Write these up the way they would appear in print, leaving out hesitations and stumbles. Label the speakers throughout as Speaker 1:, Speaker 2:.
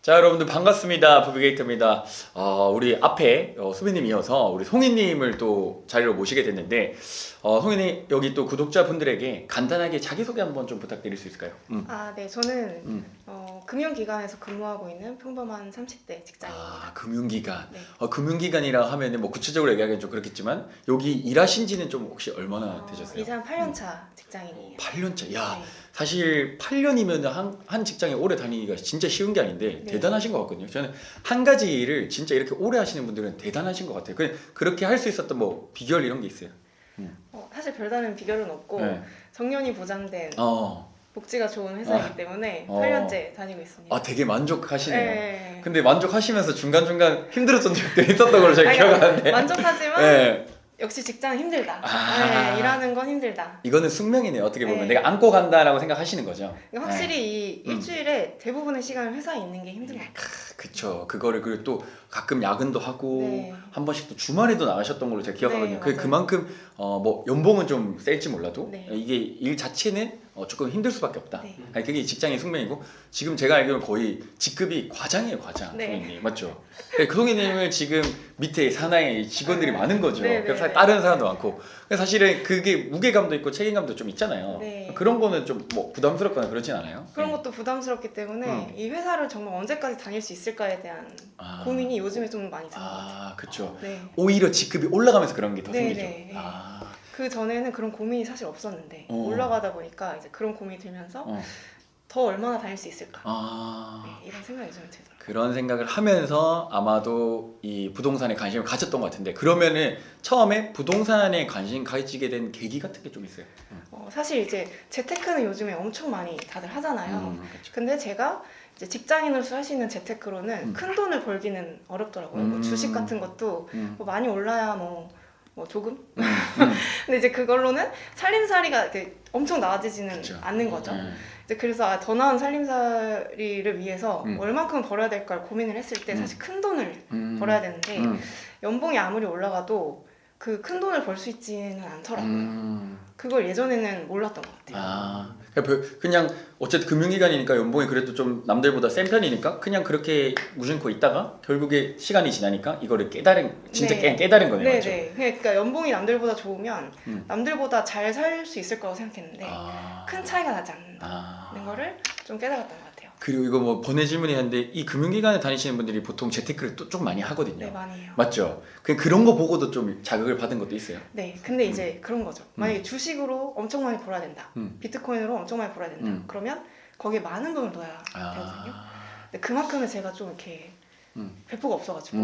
Speaker 1: 자, 여러분들 반갑습니다. 부비게이터입니다. 우리 앞에 수빈님 이어서 우리 송이님을 또 자리로 모시게 됐는데, 송이님 여기 또 구독자분들에게 간단하게 자기소개 한번 좀 부탁드릴 수 있을까요?
Speaker 2: 네, 저는 금융기관에서 근무하고 있는 평범한 30대 직장인입니다.
Speaker 1: 금융기관.
Speaker 2: 네.
Speaker 1: 금융기관이라 하면 뭐 구체적으로 얘기하기는 좀 그렇겠지만, 여기 일하신 지는 좀 혹시 얼마나 되셨어요?
Speaker 2: 이제 한 8년차 직장인이에요.
Speaker 1: 8년차. 야,
Speaker 2: 네.
Speaker 1: 사실 8년이면 한 직장에 오래 다니기가 진짜 쉬운 게 아닌데
Speaker 2: 네.
Speaker 1: 대단하신 것 같거든요. 저는 한 가지 일을 진짜 이렇게 오래 하시는 분들은 대단하신 것 같아요. 그렇게 할 수 있었던 뭐 비결 이런 게 있어요?
Speaker 2: 사실 별다른 비결은 없고
Speaker 1: 네.
Speaker 2: 정년이 보장된 복지가 좋은 회사이기 때문에 8년째 다니고 있습니다.
Speaker 1: 되게 만족하시네요.
Speaker 2: 네.
Speaker 1: 근데 만족하시면서 중간중간 힘들었던 적도 있었던 걸로 제가 기억하는데.
Speaker 2: 만족하지만
Speaker 1: 네.
Speaker 2: 역시 직장은 힘들다.
Speaker 1: 아.
Speaker 2: 네, 일하는 건 힘들다.
Speaker 1: 이거는 숙명이네요. 어떻게 보면
Speaker 2: 네.
Speaker 1: 내가 안고 간다라고 생각하시는 거죠.
Speaker 2: 그러니까 확실히 이 일주일에 대부분의 시간을 회사에 있는 게 힘든 것 같아요.
Speaker 1: 그쵸. 그거를 그리고 또 가끔 야근도 하고
Speaker 2: 네.
Speaker 1: 한 번씩 또 주말에도 나가셨던 걸로 제가 기억하거든요.
Speaker 2: 네,
Speaker 1: 그게
Speaker 2: 맞아요.
Speaker 1: 그만큼 뭐 연봉은 좀 셀지 몰라도
Speaker 2: 네.
Speaker 1: 이게 일 자체는 조금 힘들 수밖에 없다.
Speaker 2: 네.
Speaker 1: 아니, 그게 직장의 숙명이고 지금 제가 알기로는 거의 직급이 과장이에요, 과장.
Speaker 2: 네.
Speaker 1: 송이님 맞죠? 그 송이님을 지금 밑에 산하에 직원들이 많은 거죠.
Speaker 2: 네, 네,
Speaker 1: 그래서
Speaker 2: 네.
Speaker 1: 다른 사람도 많고. 그래서 사실은 그게 무게감도 있고 책임감도 좀 있잖아요.
Speaker 2: 네.
Speaker 1: 그런 거는 좀 뭐 부담스럽거나 그러진 않아요?
Speaker 2: 그런 것도 부담스럽기 때문에 이 회사를 정말 언제까지 다닐 수 있을까에 대한 고민이 요즘에 좀 많이 드는 것 같아요.
Speaker 1: 그쵸.
Speaker 2: 네.
Speaker 1: 오히려 직급이 올라가면서 그런 게 더
Speaker 2: 네,
Speaker 1: 생기죠.
Speaker 2: 네, 네. 그 전에는 그런 고민이 사실 없었는데 올라가다 보니까 이제 그런 고민이 들면서 더 얼마나 다닐 수 있을까 네, 이런 생각이 요즘에 들더라고요.
Speaker 1: 그런 생각을 하면서 아마도 이 부동산에 관심을 가졌던 것 같은데, 그러면은 처음에 부동산에 관심 가지게 된 계기 같은 게 좀 있어요?
Speaker 2: 사실 이제 재테크는 요즘에 엄청 많이 다들 하잖아요.
Speaker 1: 그쵸.
Speaker 2: 근데 제가 이제 직장인으로서 할 수 있는 재테크로는 큰 돈을 벌기는 어렵더라고요. 뭐 주식 같은 것도 뭐 많이 올라야 뭐 조금? 근데 이제 그걸로는 살림살이가 이렇게 엄청 나아지지는
Speaker 1: 그쵸.
Speaker 2: 않는 거죠. 이제 그래서 더 나은 살림살이를 위해서 얼만큼 벌어야 될까를 고민을 했을 때 사실 큰 돈을 벌어야 되는데 연봉이 아무리 올라가도 그 큰 돈을 벌 수 있지는 않더라고요. 그걸 예전에는 몰랐던 것 같아요.
Speaker 1: 그냥 어쨌든 금융기관이니까 연봉이 그래도 좀 남들보다 센 편이니까 그냥 그렇게 무심코 있다가 결국에 시간이 지나니까 이거를 진짜
Speaker 2: 네.
Speaker 1: 깨달은 거네요. 맞죠?
Speaker 2: 네네. 그러니까 연봉이 남들보다 좋으면 남들보다 잘 살 수 있을 거라고 생각했는데 큰 차이가 나지 않는다는 거를 좀 깨달았던 것 같아요.
Speaker 1: 그리고 이거 뭐 번외 질문이었는데, 이 금융기관에 다니시는 분들이 보통 재테크를 또 좀 많이 하거든요.
Speaker 2: 네, 많이 해요.
Speaker 1: 맞죠? 그런 거 보고도 좀 자극을 받은 것도 있어요.
Speaker 2: 네, 근데 이제 그런 거죠. 만약에 주식으로 엄청 많이 벌어야 된다. 비트코인으로 엄청 많이 벌어야 된다. 그러면 거기에 많은 돈을 넣어야 되거든요. 근데 그만큼은 제가 좀 이렇게 배포가 없어가지고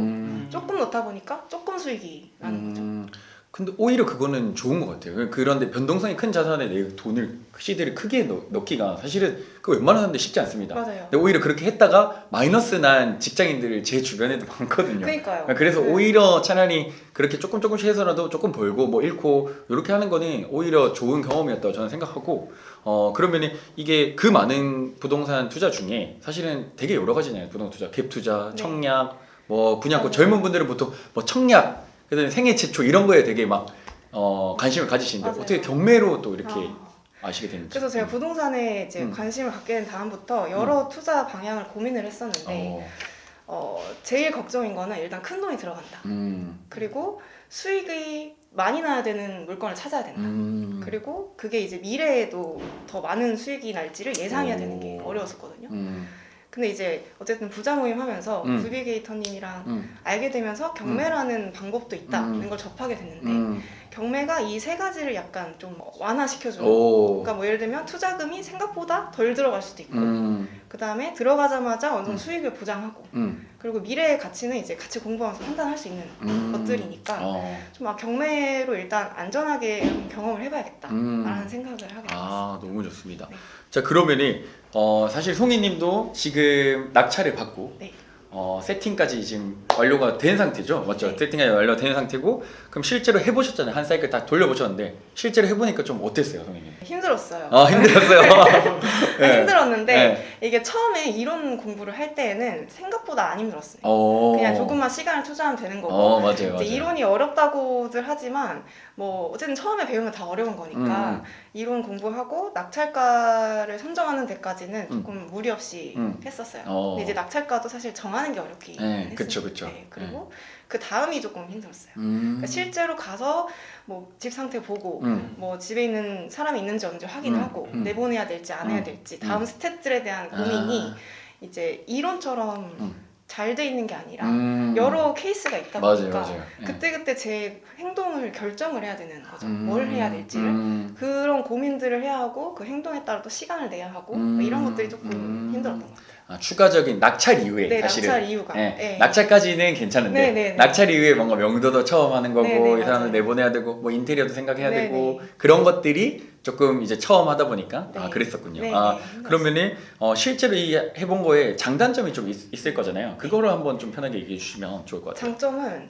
Speaker 2: 조금 넣다 보니까 조금 수익이 나는 거죠.
Speaker 1: 근데 오히려 그거는 좋은 것 같아요. 그런데 변동성이 큰 자산에 내 돈을 시드를 크게 넣기가 사실은 그 웬만한 사람들 쉽지 않습니다.
Speaker 2: 맞아요.
Speaker 1: 근데 오히려 그렇게 했다가 마이너스 난 직장인들 제 주변에도 많거든요.
Speaker 2: 그러니까요.
Speaker 1: 그래서 오히려 차라리 그렇게 조금씩 해서라도 조금 벌고 뭐 잃고 이렇게 하는 거는 오히려 좋은 경험이었다고 저는 생각하고, 그러면은 이게 그 많은 부동산 투자 중에 사실은 되게 여러 가지잖아요. 부동산 투자, 갭 투자,
Speaker 2: 네.
Speaker 1: 청약, 뭐 분양권.
Speaker 2: 맞아요.
Speaker 1: 젊은 분들은 보통 뭐 청약, 그다음에 생애 최초 이런 거에 되게 막 관심을 가지시는데
Speaker 2: 맞아요.
Speaker 1: 어떻게 경매로 또 이렇게 아시게 됐는지.
Speaker 2: 그래서 제가 부동산에 이제 관심을 갖게 된 다음부터 여러 투자 방향을 고민을 했었는데 제일 걱정인 거는 일단 큰 돈이 들어간다. 그리고 수익이 많이 나야 되는 물건을 찾아야 된다. 그리고 그게 이제 미래에도 더 많은 수익이 날지를 예상해야 되는 게 어려웠었거든요. 근데 이제 어쨌든 부자 모임 하면서 부비게이터님이랑 알게 되면서 경매라는 방법도 있다는 걸 접하게 됐는데 경매가 이 세 가지를 약간 좀 완화시켜주는, 그러니까 뭐 예를 들면 투자금이 생각보다 덜 들어갈 수도 있고 그 다음에 들어가자마자 어느 정도 수익을 보장하고 그리고 미래의 가치는 이제 같이 공부하면서 판단할 수 있는 것들이니까 좀 경매로 일단 안전하게 경험을 해봐야겠다라는 생각을 하게 됐어요.
Speaker 1: 너무 좋습니다.
Speaker 2: 네.
Speaker 1: 자, 그러면은 사실 송이님도 지금 낙찰을 받고
Speaker 2: 네.
Speaker 1: 세팅까지 지금 완료가 된 상태죠, 맞죠?
Speaker 2: 네.
Speaker 1: 세팅까지 완료된 상태고, 그럼 실제로 해보셨잖아요. 한 사이클 다 돌려보셨는데 실제로 해보니까 좀 어땠어요, 송이님?
Speaker 2: 힘들었어요.
Speaker 1: 힘들었어요. 네.
Speaker 2: 힘들었는데
Speaker 1: 네.
Speaker 2: 이게 처음에 이론 공부를 할 때에는 생각보다 안 힘들었어요. 그냥 조금만 시간을 투자하면 되는 거고
Speaker 1: 맞아요.
Speaker 2: 이제 이론이 어렵다고들 하지만 뭐 어쨌든 처음에 배우면 다 어려운 거니까 이론 공부하고 낙찰가를 선정하는 데까지는 조금 무리 없이 했었어요. 근데 이제 낙찰가도 사실 정하는 게 어렵긴 했어요.
Speaker 1: 그쵸.
Speaker 2: 네, 그리고 그 다음이 조금 힘들었어요. 그러니까 실제로 가서 뭐 집 상태 보고 뭐 집에 있는 사람이 있는지 없는지 확인하고 내보내야 될지 안 해야 될지 다음 스텝들에 대한 고민이 이제 이론처럼 잘 돼 있는 게 아니라 여러 케이스가 있다 보니까
Speaker 1: 맞아요.
Speaker 2: 그때그때 제 행동을 결정을 해야 되는 거죠. 뭘 해야 될지를 그런 고민들을 해야 하고 그 행동에 따라 또 시간을 내야 하고 뭐 이런 것들이 조금 힘들었던 것 같아요.
Speaker 1: 추가적인 낙찰 이후에
Speaker 2: 네,
Speaker 1: 사실은
Speaker 2: 낙찰 이유가. 네.
Speaker 1: 낙찰까지는 괜찮은데
Speaker 2: 네.
Speaker 1: 낙찰 이후에 뭔가 명도도 처음 하는 거고
Speaker 2: 네,
Speaker 1: 이 사람을
Speaker 2: 맞아요.
Speaker 1: 내보내야 되고 뭐 인테리어도 생각해야
Speaker 2: 네,
Speaker 1: 되고
Speaker 2: 네.
Speaker 1: 그런 것들이 조금 이제 처음 하다 보니까
Speaker 2: 네.
Speaker 1: 그랬었군요.
Speaker 2: 네,
Speaker 1: 그러면은 실제로 이 해본 거에 장단점이 좀 있을 거잖아요. 그거를 한번 좀 편하게 얘기해 주시면 좋을 것 같아요.
Speaker 2: 장점은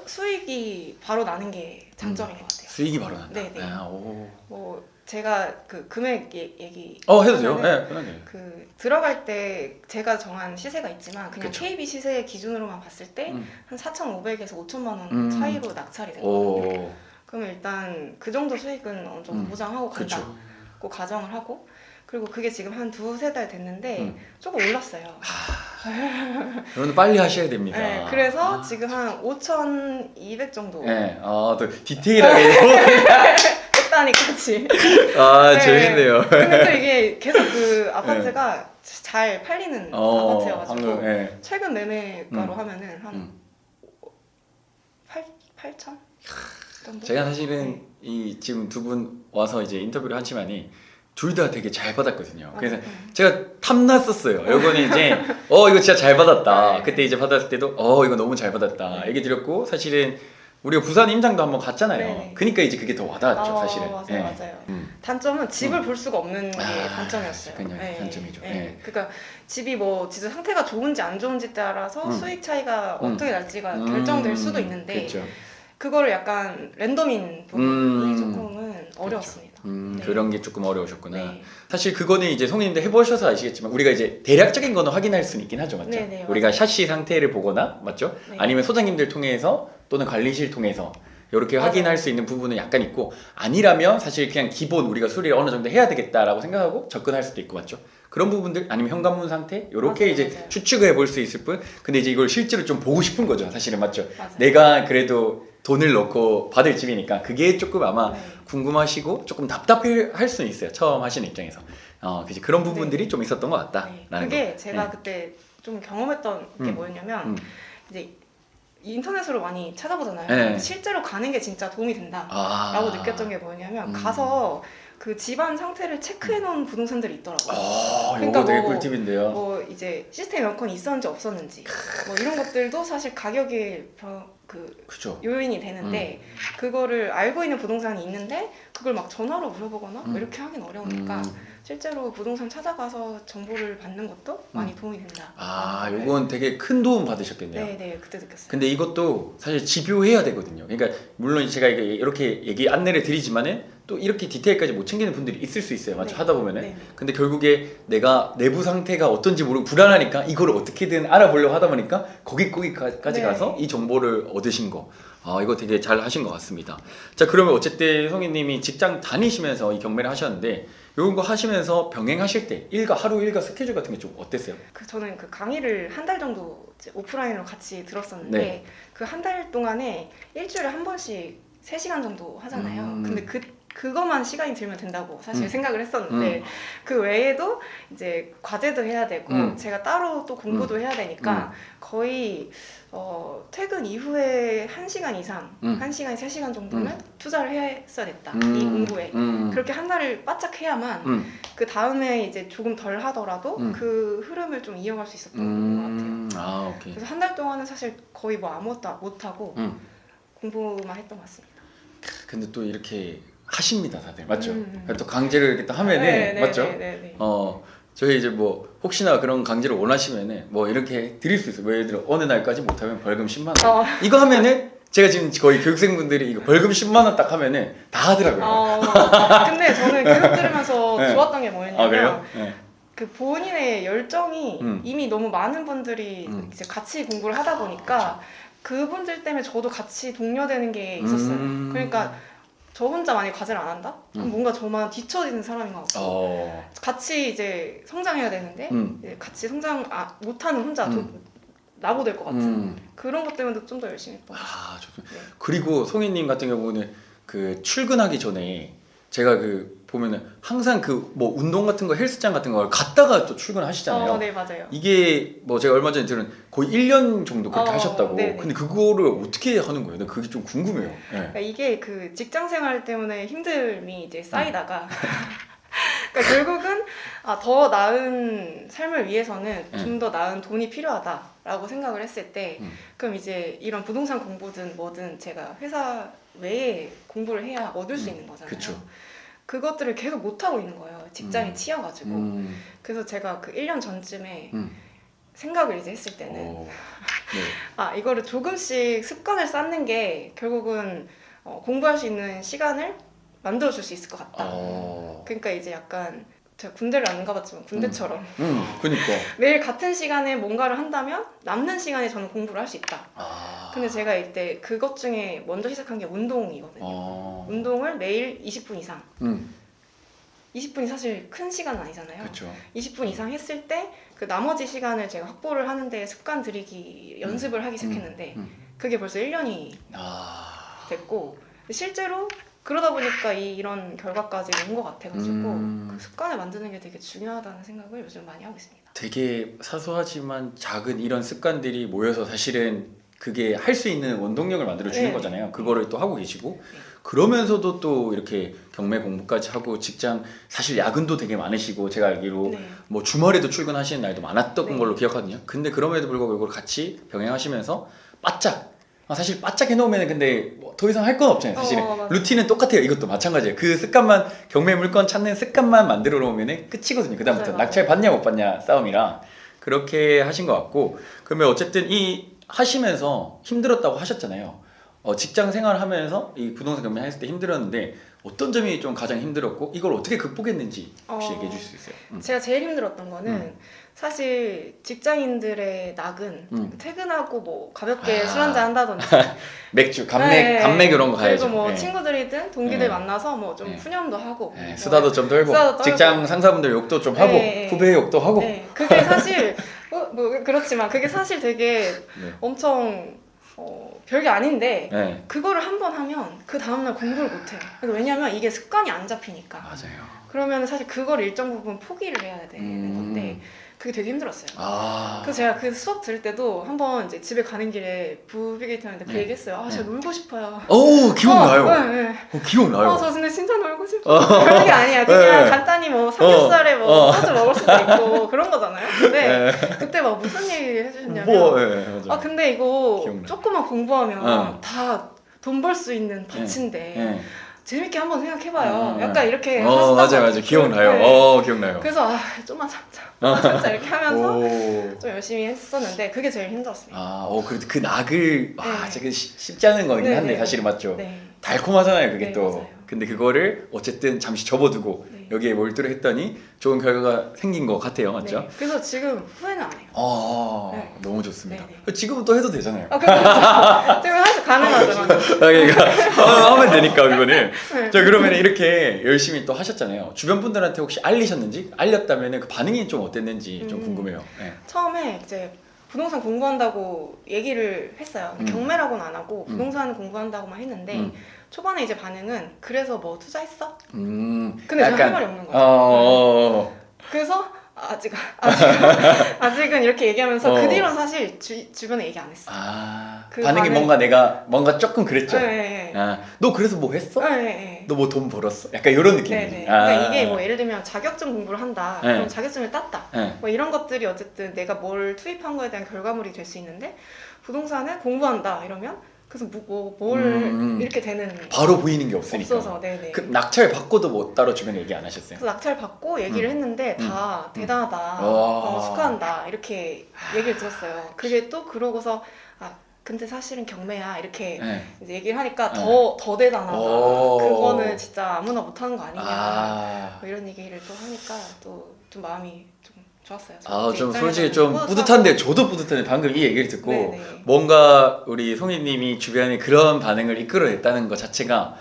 Speaker 2: 수익이 바로 나는 게 장점인 것 같아요.
Speaker 1: 수익이 바로 난다.
Speaker 2: 네.
Speaker 1: 오.
Speaker 2: 뭐 제가 그 금액 얘기
Speaker 1: 해도 돼요.
Speaker 2: 하면은
Speaker 1: 편하게.
Speaker 2: 그 들어갈 때 제가 정한 시세가 있지만 그냥
Speaker 1: 그쵸.
Speaker 2: KB 시세 기준으로만 봤을 때 한 4,500에서 5천만 원
Speaker 1: 음.
Speaker 2: 차이로 낙찰이 되거든요.
Speaker 1: 오.
Speaker 2: 그러면 일단 그 정도 수익은 어느 정도 보장하고 간다고
Speaker 1: 그쵸.
Speaker 2: 가정을 하고 그리고 그게 지금 한 두세 달 됐는데 조금 올랐어요.
Speaker 1: 그러면 빨리 하셔야 됩니다.
Speaker 2: 네, 그래서 지금 한 5,200 정도
Speaker 1: 네, 또 디테일하게.
Speaker 2: 끝다니까지. 네.
Speaker 1: 재밌네요.
Speaker 2: 근데 또 이게 계속 그 아파트가 잘 팔리는 아파트여가지고 최근 매매가로 하면은 한 8천 정도?
Speaker 1: 제가 사실은 이 지금 두 분 와서 이제 인터뷰를 하지만이 둘 다 되게 잘 받았거든요. 그래서 제가 탐났었어요. 요거는 이제 이거 진짜 잘 받았다.
Speaker 2: 네.
Speaker 1: 그때 이제 받았을 때도 이거 너무 잘 받았다. 얘기 드렸고 사실은 우리가 부산 임장도 한번 갔잖아요.
Speaker 2: 네.
Speaker 1: 그러니까 이제 그게 더 와닿았죠, 사실은.
Speaker 2: 맞아요. 단점은 집을 볼 수가 없는 게 단점이었어요.
Speaker 1: 그냥 단점이죠.
Speaker 2: 그러니까 집이 뭐 진짜 상태가 좋은지 안 좋은지 따라서 수익 차이가 어떻게 날지가 결정될 수도 있는데
Speaker 1: 그쵸.
Speaker 2: 그거를 약간 랜덤인 부분이 조금은 어려웠습니다.
Speaker 1: 그런 게 조금 어려우셨구나.
Speaker 2: 네.
Speaker 1: 사실 그거는 이제 성인님들 해보셔서 아시겠지만 우리가 이제 대략적인 거는 확인할 수는 있긴 하죠, 맞죠?
Speaker 2: 네,
Speaker 1: 우리가
Speaker 2: 맞아요.
Speaker 1: 샤시 상태를 보거나, 맞죠?
Speaker 2: 네.
Speaker 1: 아니면 소장님들 통해서 또는 관리실 통해서 이렇게
Speaker 2: 맞아요.
Speaker 1: 확인할 수 있는 부분은 약간 있고 아니라면 사실 그냥 기본 우리가 수리를 어느 정도 해야 되겠다라고 생각하고 접근할 수도 있고, 맞죠? 그런 부분들 아니면 현관문 상태 이렇게
Speaker 2: 맞아요,
Speaker 1: 이제
Speaker 2: 맞아요.
Speaker 1: 추측을 해볼 수 있을 뿐, 근데 이제 이걸 실제로 좀 보고 싶은 거죠, 사실은. 맞죠?
Speaker 2: 맞아요.
Speaker 1: 내가 그래도 돈을 넣고 받을 집이니까 그게 조금 아마 궁금하시고 조금 답답할 수는 있어요, 처음 하시는 입장에서. 그치, 그런 부분들이 좀 있었던 것 같다라는
Speaker 2: 그게
Speaker 1: 거.
Speaker 2: 제가 그때 좀 경험했던 게 뭐였냐면 이제 인터넷으로 많이 찾아보잖아요. 실제로 가는 게 진짜 도움이 된다라고 느꼈던 게 뭐냐면 가서 그 집안 상태를 체크해 놓은 부동산들이 있더라고요.
Speaker 1: 그러니까 되게 꿀팁인데요.
Speaker 2: 뭐 이제 시스템 에어컨이 있었는지 없었는지 뭐 이런 것들도 사실 가격이
Speaker 1: 그죠.
Speaker 2: 요인이 되는데 그거를 알고 있는 부동산이 있는데 그걸 막 전화로 물어보거나 뭐 이렇게 하긴 어려우니까 실제로 부동산 찾아가서 정보를 받는 것도 많이 도움이 된다.
Speaker 1: 요건 되게 큰 도움 받으셨겠네요.
Speaker 2: 네, 그때 느꼈어요.
Speaker 1: 근데 이것도 사실 집요해야 되거든요. 그러니까 물론 제가 이렇게 얘기 안내를 드리지만은 또 이렇게 디테일까지 못 챙기는 분들이 있을 수 있어요, 맞죠? 하다 보면은. 근데 결국에 내가 내부 상태가 어떤지 모르고 불안하니까 이걸 어떻게든 알아보려고 하다 보니까 거기까지 가서 이 정보를 얻으신 거. 이거 되게 잘 하신 것 같습니다. 자, 그러면 어쨌든 성희님이 직장 다니시면서 이 경매를 하셨는데 이런 거 하시면서 병행하실 때 하루 일과 스케줄 같은 게 좀 어땠어요?
Speaker 2: 저는 그 강의를 한 달 정도 이제 오프라인으로 같이 들었었는데 그 한 달 동안에 일주일에 한 번씩 3시간 정도 하잖아요. 근데 그것만 시간이 들면 된다고 사실 생각을 했었는데 그 외에도 이제 과제도 해야 되고 제가 따로 또 공부도 해야 되니까 거의 퇴근 이후에 1시간 이상 1시간, 3시간 정도는 투자를 했어야 됐다. 이 공부에. 그렇게 한 달을 바짝 해야만 그 다음에 이제 조금 덜 하더라도 그 흐름을 좀 이어갈 수 있었던 것 같아요.
Speaker 1: 오케이.
Speaker 2: 그래서 한 달 동안은 사실 거의 뭐 아무것도 못하고 공부만 했던 것 같습니다.
Speaker 1: 근데 또 이렇게 하십니다, 다들. 맞죠? 또 강제로 이렇게 또 하면은, 맞죠? 저희 이제 뭐 혹시나 그런 강제를 원하시면은 뭐 이렇게 드릴 수 있어요. 뭐 예를 들어 어느 날까지 못하면 벌금 10만 원. 이거 하면은 제가 지금 거의 교육생분들이 이거 벌금 10만 원 딱 하면은 다 하더라고요.
Speaker 2: 근데 저는 교육 들으면서 좋았던 게 뭐였냐면
Speaker 1: 그래요?
Speaker 2: 그 본인의 열정이 이미 너무 많은 분들이 이제 같이 공부를 하다 보니까 그분들 때문에 저도 같이 동료되는 게 있었어요. 그러니까 저 혼자 만약 과제를 안 한다? 그럼 뭔가 저만 뒤처지는 사람인 것 같고 같이 이제 성장해야 되는데 이제 같이 성장 못하는 혼자 나고 될 것 같은 그런 것 때문에 좀 더 열심히 했던 것 같아요.
Speaker 1: 좋습니다. 네. 그리고 송이님 같은 경우는 그 출근하기 전에 제가 그 보면은 항상 그 뭐 운동 같은 거 헬스장 같은 걸 갔다가 또 출근하시잖아요.
Speaker 2: 네, 맞아요.
Speaker 1: 이게 뭐 제가 얼마 전에 들은 거의 1년 정도 그렇게 하셨다고.
Speaker 2: 네네.
Speaker 1: 근데 그거를 어떻게 하는 거예요? 나 그게 좀 궁금해요. 네.
Speaker 2: 그러니까 이게 그 직장 생활 때문에 힘듦이 이제 쌓이다가 그러니까 결국은 더 나은 삶을 위해서는 좀 더 나은 돈이 필요하다라고 생각을 했을 때 그럼 이제 이런 부동산 공부든 뭐든 제가 회사 외에 공부를 해야 얻을 수 있는 거잖아요.
Speaker 1: 그쵸.
Speaker 2: 그것들을 계속 못하고 있는 거예요. 직장에 치여가지고. 그래서 제가 그 1년 전쯤에 생각을 이제 했을 때는
Speaker 1: 네.
Speaker 2: 이거를 조금씩 습관을 쌓는 게 결국은 공부할 수 있는 시간을 만들어줄 수 있을 것 같다. 그러니까 이제 약간 제가 군대를 안 가봤지만 군대처럼
Speaker 1: 그러니까
Speaker 2: 매일 같은 시간에 뭔가를 한다면 남는 시간에 저는 공부를 할 수 있다. 근데 제가 이때 그것 중에 먼저 시작한 게 운동이거든요. 운동을 매일 20분 이상 20분이 사실 큰 시간은 아니잖아요.
Speaker 1: 그쵸.
Speaker 2: 20분 이상 했을 때 그 나머지 시간을 제가 확보를 하는데 습관 들이기 연습을 하기 시작했는데 그게 벌써 1년이 됐고 실제로 그러다 보니까 이런 결과까지 온 것 같아가지고 그 습관을 만드는 게 되게 중요하다는 생각을 요즘 많이 하고 있습니다.
Speaker 1: 되게 사소하지만 작은 이런 습관들이 모여서 사실은 그게 할 수 있는 원동력을 만들어 주는 거잖아요. 그거를 또 하고 계시고 그러면서도 또 이렇게 경매 공부까지 하고 직장 사실 야근도 되게 많으시고 제가 알기로 뭐 주말에도 출근하시는 날도 많았던 걸로 기억하거든요. 근데 그럼에도 불구하고 이걸 같이 병행하시면서 바짝 사실 바짝 해놓으면 근데 뭐 더 이상 할 건 없잖아요. 사실은 루틴은 똑같아요. 이것도 마찬가지예요. 그 습관만 경매 물건 찾는 습관만 만들어 놓으면 끝이거든요. 그 다음부터 낙찰 받냐 못 받냐 싸움이라 그렇게 하신 것 같고 그러면 어쨌든 이 하시면서 힘들었다고 하셨잖아요. 직장 생활을 하면서 이 부동산 경매 했을 때 힘들었는데 어떤 점이 좀 가장 힘들었고 이걸 어떻게 극복했는지 혹시 얘기해 줄 수 있어요?
Speaker 2: 제가 제일 힘들었던 거는 사실 직장인들의 낙은 퇴근하고 뭐 가볍게 술 한잔 한다든지
Speaker 1: 맥주, 감맥 이런 거 가야죠.
Speaker 2: 그리고 뭐 친구들이든 동기들 만나서 뭐 좀 푸념도 하고
Speaker 1: 수다도 좀 떨고 직장 상사분들 욕도 좀 하고 후배 욕도 하고
Speaker 2: 그게 사실 뭐 그렇지만 그게 사실 되게 엄청 별게 아닌데 그거를 한 번 하면 그 다음날 공부를 못해요. 왜냐면 이게 습관이 안 잡히니까.
Speaker 1: 맞아요.
Speaker 2: 그러면 사실 그걸 일정 부분 포기를 해야 되는 건데 그게 되게 힘들었어요. 그래서 제가 그 수업 들을 때도 한번 이제 집에 가는 길에 부비게이터한테 그 얘기했어요. 제가 놀고 싶어요.
Speaker 1: 기억나요. 기억나요.
Speaker 2: 저 근데 진짜 놀고 싶어요. 그런 게 아니야. 그냥 간단히 뭐 삼겹살에 뭐 소주 먹을 수도 있고 그런 거잖아요. 근데 그때 막 무슨 얘기를 해주셨냐면 근데 이거 조금만 공부하면 다 돈 벌 수 있는 밭인데 재밌게 한번 생각해봐요. 약간 이렇게 하시다가
Speaker 1: 맞아요. 기억나요. 기억나요.
Speaker 2: 그래서 좀만 참자 이렇게 하면서 좀 열심히 했었는데 그게 제일 힘들었습니다.
Speaker 1: 그래도 그 낙을 되게 쉽지 않은 거긴 한데 사실은 맞죠. 달콤하잖아요. 그게 또.
Speaker 2: 맞아요.
Speaker 1: 근데 그거를 어쨌든 잠시 접어두고 여기에 몰두를 했더니 좋은 결과가 생긴 것 같아요. 맞죠?
Speaker 2: 그래서 지금 후회는 안 해요.
Speaker 1: 너무 좋습니다. 지금은 또 해도 되잖아요.
Speaker 2: 지금 사실 가능하죠.
Speaker 1: 그러니까 하면 되니까 이거는. 자, 그러면 이렇게 열심히 또 하셨잖아요. 주변 분들한테 혹시 알리셨는지 알렸다면 그 반응이 좀 어땠는지 좀 궁금해요.
Speaker 2: 처음에 이제 부동산 공부한다고 얘기를 했어요. 경매라고는 안 하고 부동산 공부한다고만 했는데 초반에 이제 반응은 그래서 뭐 투자했어? 근데 제가 할 말이 없는 거예요. 그래서 아직은 이렇게 얘기하면서 그 뒤로는 사실 주변에 얘기 안 했어요. 그
Speaker 1: 반응이 뭔가 조금 그랬죠. 너 그래서 뭐 했어? 너 뭐 돈 벌었어? 약간 이런 느낌이지.
Speaker 2: 그러니까 이게 뭐 예를 들면 자격증 공부를 한다. 그럼 자격증을 땄다. 뭐 이런 것들이 어쨌든 내가 뭘 투입한 거에 대한 결과물이 될 수 있는데 부동산을 공부한다 이러면 그래서 뭘 이렇게 되는
Speaker 1: 바로 보이는 게 없으니까.
Speaker 2: 없어서
Speaker 1: 그 낙찰 받고도 뭐 따로 주변에 얘기 안 하셨어요?
Speaker 2: 그래서 낙찰 받고 얘기를 했는데 다 대단하다, 축하한다 이렇게 얘기를 들었어요. 그게 또 그러고서 근데 사실은 경매야 이렇게 이제 얘기를 하니까 더 대단하다. 그거는 진짜 아무나 못하는 거 아니냐. 뭐 이런 얘기를 또 하니까 또 좀 마음이 좀 좋았어요.
Speaker 1: 좀 솔직히 좀 뿌듯한데 저도 뿌듯한데 방금 이 얘기를 듣고 뭔가 우리 송이님이 주변에 그런 반응을 이끌어냈다는 것 자체가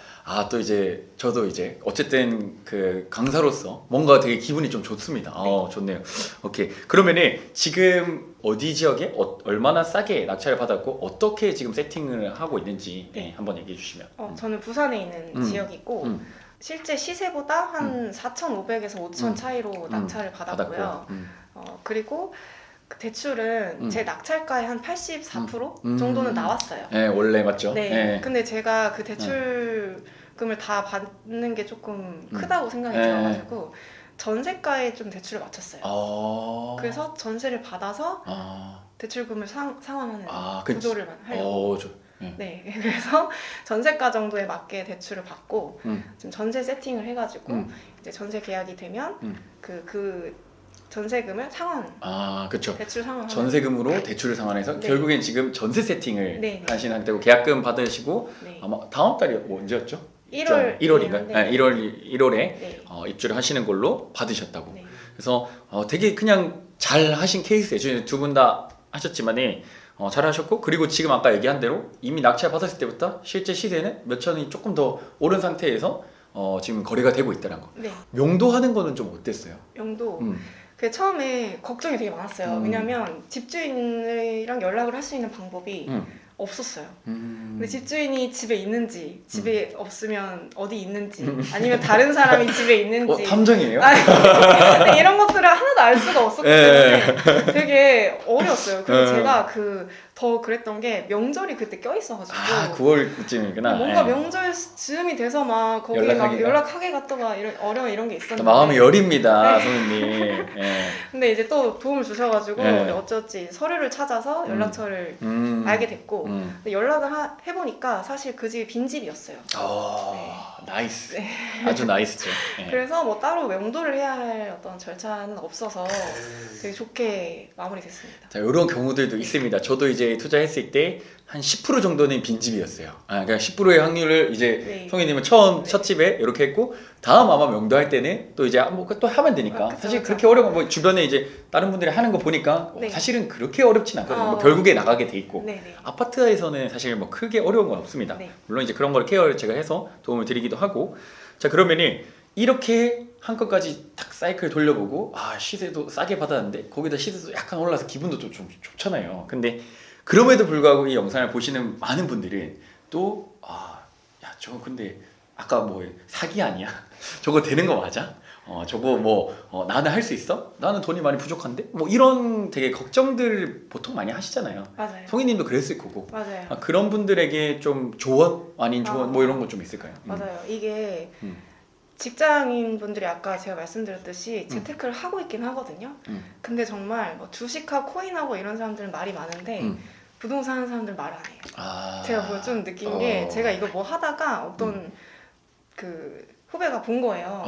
Speaker 1: 또 이제 저도 이제 어쨌든 그 강사로서 뭔가 되게 기분이 좀 좋습니다. 좋네요. 오케이. 그러면은 지금 어디 지역에 얼마나 싸게 낙찰을 받았고 어떻게 지금 세팅을 하고 있는지 한번 얘기해 주시면.
Speaker 2: 저는 부산에 있는 지역이고 실제 시세보다 한 4,500에서 5,000 차이로 낙찰을 받았고요. 그리고 그 대출은 제 낙찰가의 한 84% 정도는 나왔어요.
Speaker 1: 네, 원래 맞죠?
Speaker 2: 네.
Speaker 1: 네.
Speaker 2: 근데 제가 그 대출금을 다 받는 게 조금 크다고 생각이 들어가지고 전세가에 좀 대출을 맞췄어요. 그래서 전세를 받아서 대출금을 상환하는 구조를 하려고. 네, 그래서 전세가 정도에 맞게 대출을 받고 지금 전세 세팅을 해가지고 이제 전세 계약이 되면 그 전세금을 상환.
Speaker 1: 그렇죠.
Speaker 2: 대출 상환.
Speaker 1: 전세금으로 대출을 상환해서
Speaker 2: 네.
Speaker 1: 결국엔 지금 전세 세팅을
Speaker 2: 네.
Speaker 1: 하신 상태고 계약금 받으시고
Speaker 2: 네.
Speaker 1: 아마 다음 달이 언제였죠?
Speaker 2: 1월인가요?
Speaker 1: 네. 1월에
Speaker 2: 네.
Speaker 1: 입주를 하시는 걸로 받으셨다고.
Speaker 2: 네.
Speaker 1: 그래서 되게 그냥 잘 하신 케이스예요. 두 분 다 하셨지만은 잘 하셨고 그리고 지금 아까 얘기한 대로 이미 낙찰 받았을 때부터 실제 시세는 몇 천이 조금 더 오른 상태에서 지금 거래가 되고 있다는 거.
Speaker 2: 네.
Speaker 1: 용도하는 거는 좀 어땠어요?
Speaker 2: 용도. 그 처음에 걱정이 되게 많았어요. 왜냐면 집주인이랑 연락을 할 수 있는 방법이 없었어요. 근데 집주인이 집에 있는지, 집에 없으면 어디 있는지, 아니면 다른 사람이 집에 있는지.
Speaker 1: 탐정이에요?
Speaker 2: 이런 것들을 하나도 알 수가 없었기 때문에 되게 어려웠어요. 그리고 제가 더 그랬던 게 명절이 그때 껴있어가지고
Speaker 1: 9월쯤이구나.
Speaker 2: 뭔가 명절 즈음이 돼서 막 거기 막 연락하게 갔다가 이런 게 있었는데
Speaker 1: 마음이 여립니다, 선생님.
Speaker 2: 근데 이제 또 도움을 주셔가지고 어쩌지 서류를 찾아서 연락처를 알게 됐고 근데 연락을 해보니까 사실 그 집이 빈집이었어요.
Speaker 1: 나이스.
Speaker 2: 네.
Speaker 1: 아주 나이스죠.
Speaker 2: 그래서 뭐 따로 명도를 해야 할 어떤 절차는 없어서 되게 좋게 마무리됐습니다.
Speaker 1: 자, 이런 경우들도 있습니다. 저도 이제 투자했을 때 한 10% 정도는 빈집이었어요. 그러니까 10%의 확률을 이제 성희님은 첫 집에 이렇게 했고 다음 아마 명도할 때는 또 이제 또 하면 되니까 사실 그렇게 어려운 뭐 주변에 이제 다른 분들이 하는 거 보니까 사실은 그렇게 어렵진 않거든요. 뭐 결국에 나가게 돼 있고 아파트에서는 사실 뭐 크게 어려운 건 없습니다. 물론 이제 그런 걸 케어를 제가 해서 도움을 드리기도 하고 자 그러면은 이렇게 한껏까지 탁 사이클 돌려보고 시세도 싸게 받았는데 거기다 시세도 약간 올라서 기분도 좀 좋잖아요. 근데 그럼에도 불구하고 이 영상을 보시는 많은 분들은 또 저거 근데 아까 뭐 사기 아니야? 저거 되는 거 맞아? 저거 뭐 나는 할 수 있어? 나는 돈이 많이 부족한데? 뭐 이런 되게 걱정들 보통 많이 하시잖아요.
Speaker 2: 맞아요.
Speaker 1: 성희님도 그랬을 거고.
Speaker 2: 맞아요.
Speaker 1: 그런 분들에게 좀 조언 아닌 조언 뭐 이런 거 좀 있을까요?
Speaker 2: 맞아요. 이게 직장인 분들이 아까 제가 말씀드렸듯이 재테크를 하고 있긴 하거든요. 근데 정말 뭐 주식하고 코인하고 이런 사람들은 말이 많은데 부동산 하는 사람들 말 안 해요. 제가 뭐 좀 느낀 게 제가 이거 뭐 하다가 어떤 그 후배가 본 거예요.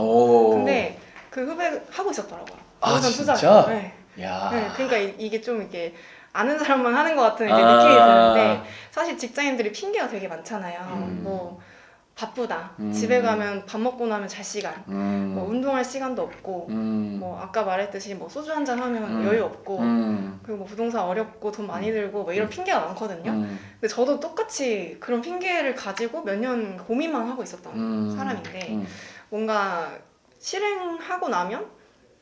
Speaker 2: 근데 그 후배 하고 있었더라고요. 부동산 투자.
Speaker 1: 진짜?
Speaker 2: 네.
Speaker 1: 야.
Speaker 2: 네. 그러니까 이게 좀 이렇게 아는 사람만 하는 것 같은 이렇게 느낌이 드는데 사실 직장인들이 핑계가 되게 많잖아요. 뭐 바쁘다. 집에 가면 밥 먹고 나면 잘 시간. 뭐 운동할 시간도 없고. 뭐 아까 말했듯이 뭐 소주 한잔 하면 여유 없고. 그리고 뭐 부동산 어렵고 돈 많이 들고 뭐 이런 핑계가 많거든요. 근데 저도 똑같이 그런 핑계를 가지고 몇 년 고민만 하고 있었던 사람인데 뭔가 실행하고 나면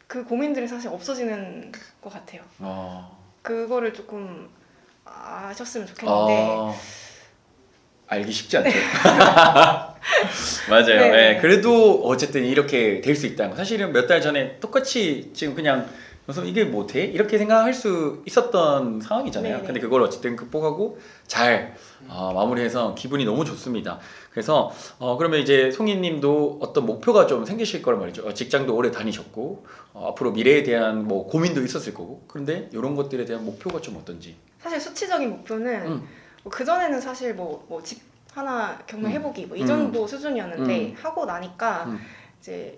Speaker 2: 그 고민들이 사실 없어지는 것 같아요. 그거를 조금 아셨으면 좋겠는데
Speaker 1: 알기 쉽지 않죠. 맞아요. 네. 그래도 어쨌든 이렇게 될 수 있다는 거. 사실은 몇 달 전에 똑같이 지금 그냥 그래서 이게 뭐 돼? 이렇게 생각할 수 있었던 상황이잖아요.
Speaker 2: 네네.
Speaker 1: 근데 그걸 어쨌든 극복하고 잘 마무리해서 기분이 너무 좋습니다. 그래서 그러면 이제 송이님도 어떤 목표가 좀 생기실 거란 말이죠. 직장도 오래 다니셨고 앞으로 미래에 대한 뭐 고민도 있었을 거고. 그런데 이런 것들에 대한 목표가 좀 어떤지.
Speaker 2: 사실 수치적인 목표는 뭐 그전에는 사실 뭐 집 하나 경매해보기 뭐 이 정도 수준이었는데 하고 나니까 이제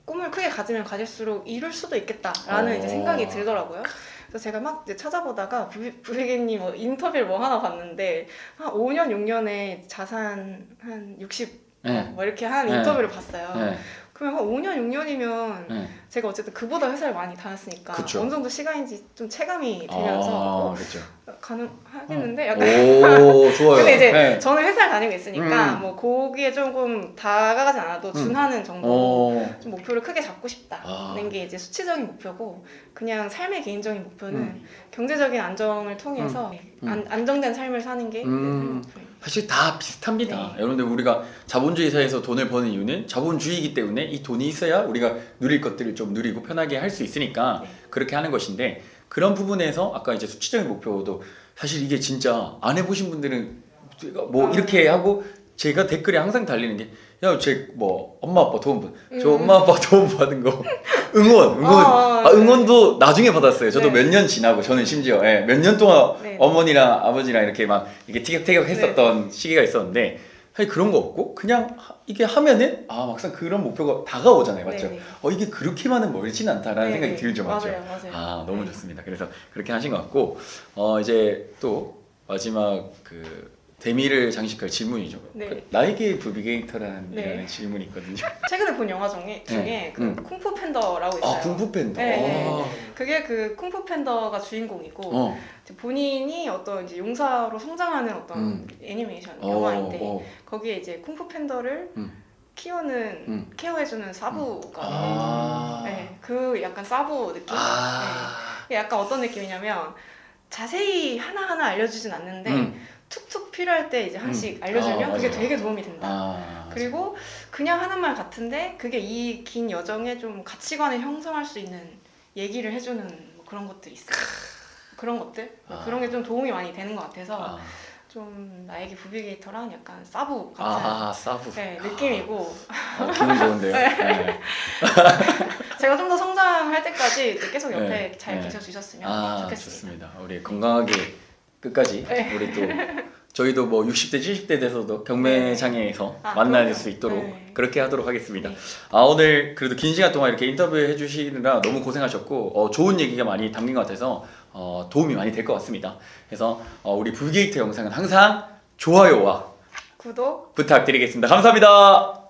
Speaker 2: 꿈을 크게 가지면 가질수록 이룰 수도 있겠다라는 이제 생각이 들더라고요. 그래서 제가 막 이제 찾아보다가 부회계님 뭐 인터뷰를 뭐 하나 봤는데 한 5년 6년에 자산 한 60 뭐 이렇게 한 인터뷰를 봤어요. 그러면 한 5년 6년이면 제가 어쨌든 그보다 회사를 많이 다녔으니까
Speaker 1: 그쵸.
Speaker 2: 어느 정도 시간인지 좀 체감이 되면서
Speaker 1: 그쵸.
Speaker 2: 가능하겠는데 약간
Speaker 1: 오 좋아요.
Speaker 2: 근데 이제
Speaker 1: 네.
Speaker 2: 저는 회사를 다니고 있으니까 뭐 거기에 조금 다가가지 않아도 준하는 정도로 좀 목표를 크게 잡고 싶다는 게 이제 수치적인 목표고 그냥 삶의 개인적인 목표는 경제적인 안정을 통해서 안정된 삶을 사는 게
Speaker 1: 사실 다 비슷합니다.
Speaker 2: 네.
Speaker 1: 여러분들 우리가 자본주의 사회에서 돈을 버는 이유는 자본주의이기 때문에 이 돈이 있어야 우리가 누릴 것들을 좀 누리고 편하게 할 수 있으니까 그렇게 하는 것인데 그런 부분에서 아까 이제 수치적인 목표도 사실 이게 진짜 안 해보신 분들은 뭐 이렇게 하고 제가 댓글에 항상 달리는 게 야, 제 뭐 엄마 아빠 도움 저 엄마 아빠 도움 받은 거 응원도 나중에 받았어요. 저도
Speaker 2: 네.
Speaker 1: 몇 년 지나고 저는 심지어 몇 년 동안
Speaker 2: 네.
Speaker 1: 어머니랑 아버지랑 이렇게 막 이게 티격태격 했었던 시기가 있었는데 사실 그런 거 없고 그냥 이게 하면은 막상 그런 목표가 다가오잖아요, 맞죠?
Speaker 2: 네네.
Speaker 1: 이게 그렇게만은 멀진 않다라는
Speaker 2: 네네.
Speaker 1: 생각이 들죠, 맞죠?
Speaker 2: 맞아요.
Speaker 1: 너무 좋습니다. 그래서 그렇게 하신 것 같고 이제 또 마지막 그 대미를 장식할 질문이죠.
Speaker 2: 네.
Speaker 1: 그 나에게 부비게이터라는
Speaker 2: 네.
Speaker 1: 이라는 질문이 있거든요.
Speaker 2: 최근에 본 영화 중에 그 쿵푸 팬더라고 있어요.
Speaker 1: 쿵푸 팬더.
Speaker 2: 네. 그게 그 쿵푸 팬더가 주인공이고 본인이 어떤 이제 용사로 성장하는 어떤 애니메이션 영화인데 거기에 이제 쿵푸 팬더를 키우는 케어해주는 사부가 그 약간 사부 느낌. 네. 약간 어떤 느낌이냐면 자세히 하나하나 알려주진 않는데 툭툭 필요할 때 이제 한씩 알려주면 그게 되게 도움이 된다. 그리고 그냥 하는 말 같은데 그게 이 긴 여정에 좀 가치관을 형성할 수 있는 얘기를 해주는 뭐 그런 것들이 있어요. 그런 것들 그런 게 좀 도움이 많이 되는 것 같아서 좀 나에게 부비게이터랑 약간 사부 같은
Speaker 1: 사부.
Speaker 2: 느낌이고
Speaker 1: 기분 좋은데요. 네.
Speaker 2: 제가 좀 더 성장할 때까지 계속 옆에 잘 계셔주셨으면 좋겠습니다.
Speaker 1: 좋습니다. 우리 건강하게 끝까지 우리 또 저희도 뭐 60대 70대 돼서도 경매장에서 만날 수 있도록 그렇게 하도록 하겠습니다.
Speaker 2: 네.
Speaker 1: 오늘 그래도 긴 시간 동안 이렇게 인터뷰 해주시느라 너무 고생하셨고 좋은 얘기가 많이 담긴 것 같아서 도움이 많이 될 것 같습니다. 그래서 우리 부비게이터 영상은 항상 좋아요와
Speaker 2: 구독
Speaker 1: 부탁드리겠습니다. 감사합니다.